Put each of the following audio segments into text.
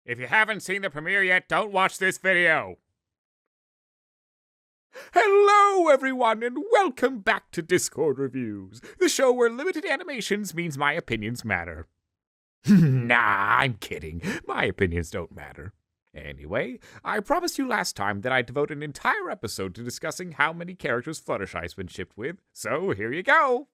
If you haven't seen the premiere yet, don't watch this video. Hello, everyone, and welcome back to Discord Reviews, the show where limited animations means my opinions matter. Nah, I'm kidding. My opinions don't matter. Anyway, I promised you last time that I'd devote an entire episode to discussing how many characters Fluttershy has been shipped with, so here you go.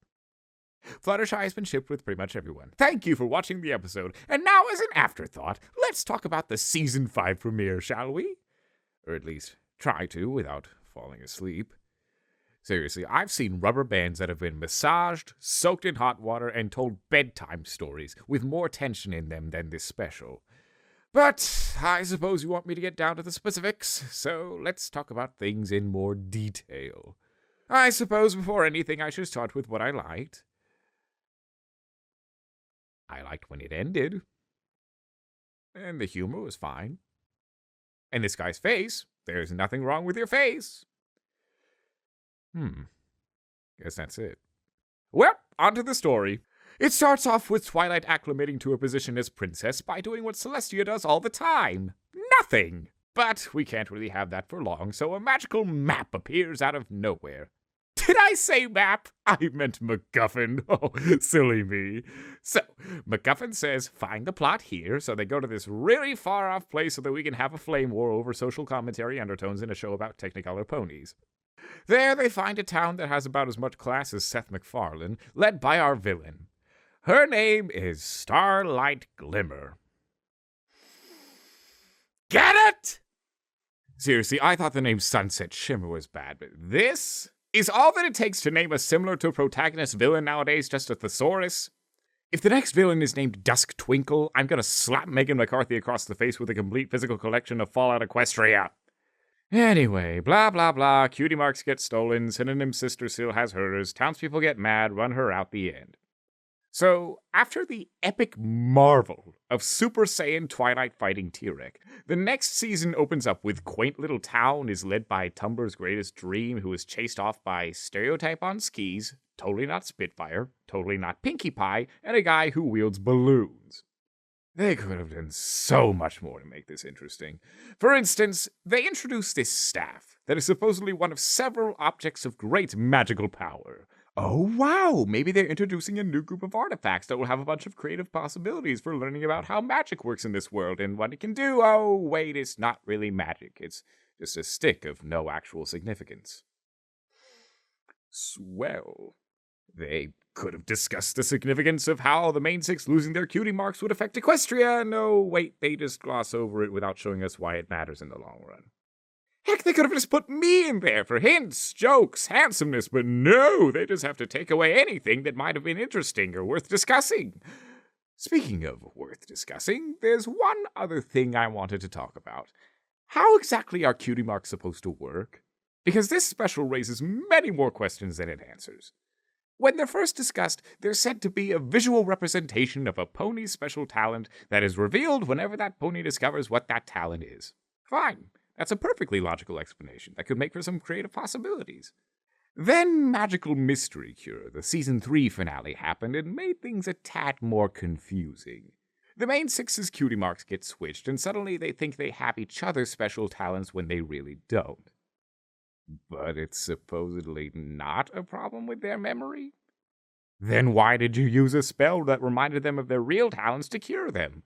Fluttershy has been shipped with pretty much everyone. Thank you for watching the episode, and now as an afterthought, let's talk about the Season 5 premiere, shall we? Or at least, try to without falling asleep. Seriously, I've seen rubber bands that have been massaged, soaked in hot water, and told bedtime stories with more tension in them than this special. But I suppose you want me to get down to the specifics, so let's talk about things in more detail. I suppose before anything I should start with what I liked. I liked when it ended. And the humor was fine. And this guy's face, there's nothing wrong with your face. Guess that's it. Well, on to the story. It starts off with Twilight acclimating to her position as princess by doing what Celestia does all the time. Nothing! But we can't really have that for long, so a magical map appears out of nowhere. Did I say map? I meant MacGuffin. Oh, silly me. So, MacGuffin says, find the plot here, so they go to this really far-off place so that we can have a flame war over social commentary undertones in a show about Technicolor ponies. There they find a town that has about as much class as Seth MacFarlane, led by our villain. Her name is Starlight Glimmer. Get it? Seriously, I thought the name Sunset Shimmer was bad, but this is all that it takes to name a similar to protagonist villain nowadays just a thesaurus. If the next villain is named Dusk Twinkle, I'm gonna slap Megan McCarthy across the face with a complete physical collection of Fallout Equestria. Anyway, blah blah blah, Cutie Marks get stolen, Synonym's sister still has hers, townspeople get mad, run her out the end. So, after the epic marvel of Super Saiyan Twilight fighting T-Rex, the next season opens up with quaint little town is led by Tumblr's greatest dream who is chased off by Stereotype on skis, totally not Spitfire, totally not Pinkie Pie, and a guy who wields balloons. They could have done so much more to make this interesting. For instance, they introduced this staff that is supposedly one of several objects of great magical power. Oh wow, maybe they're introducing a new group of artifacts that will have a bunch of creative possibilities for learning about how magic works in this world and what it can do. Oh wait, it's not really magic. It's just a stick of no actual significance. Swell. They could have discussed the significance of how the main six losing their cutie marks would affect Equestria. No, wait, they just gloss over it without showing us why it matters in the long run. Heck, they could have just put me in there for hints, jokes, handsomeness, but no, they just have to take away anything that might have been interesting or worth discussing. Speaking of worth discussing, there's one other thing I wanted to talk about. How exactly are cutie marks supposed to work? Because this special raises many more questions than it answers. When they're first discussed, they're said to be a visual representation of a pony's special talent that is revealed whenever that pony discovers what that talent is. Fine. That's a perfectly logical explanation that could make for some creative possibilities. Then Magical Mystery Cure, the Season 3 finale, happened and made things a tad more confusing. The main six's cutie marks get switched, and suddenly they think they have each other's special talents when they really don't. But it's supposedly not a problem with their memory? Then why did you use a spell that reminded them of their real talents to cure them?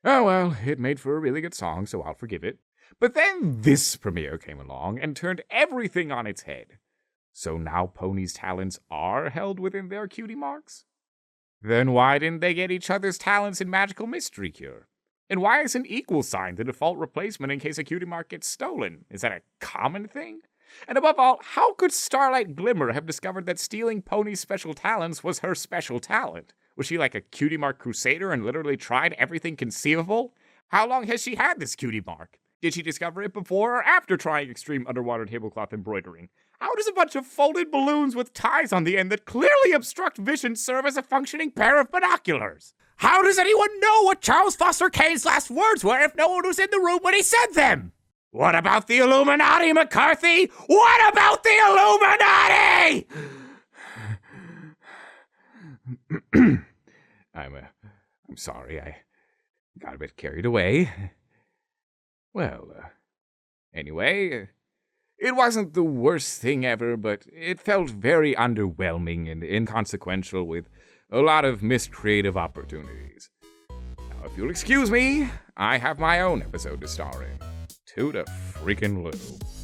Oh well, it made for a really good song, so I'll forgive it. But then this premiere came along and turned everything on its head. So now ponies' talents are held within their cutie marks? Then why didn't they get each other's talents in Magical Mystery Cure? And why is an equal sign the default replacement in case a cutie mark gets stolen? Is that a common thing? And above all, how could Starlight Glimmer have discovered that stealing ponies' special talents was her special talent? Was she like a cutie mark crusader and literally tried everything conceivable? How long has she had this cutie mark? Did she discover it before or after trying extreme underwater tablecloth embroidering? How does a bunch of folded balloons with ties on the end that clearly obstruct vision serve as a functioning pair of binoculars? How does anyone know what Charles Foster Kane's last words were if no one was in the room when he said them? What about the Illuminati, McCarthy? What about the Illuminati? I'm sorry, I got a bit carried away. Well, anyway, it wasn't the worst thing ever, but it felt very underwhelming and inconsequential with a lot of missed creative opportunities. Now, if you'll excuse me, I have my own episode to star in. To the freaking Lou.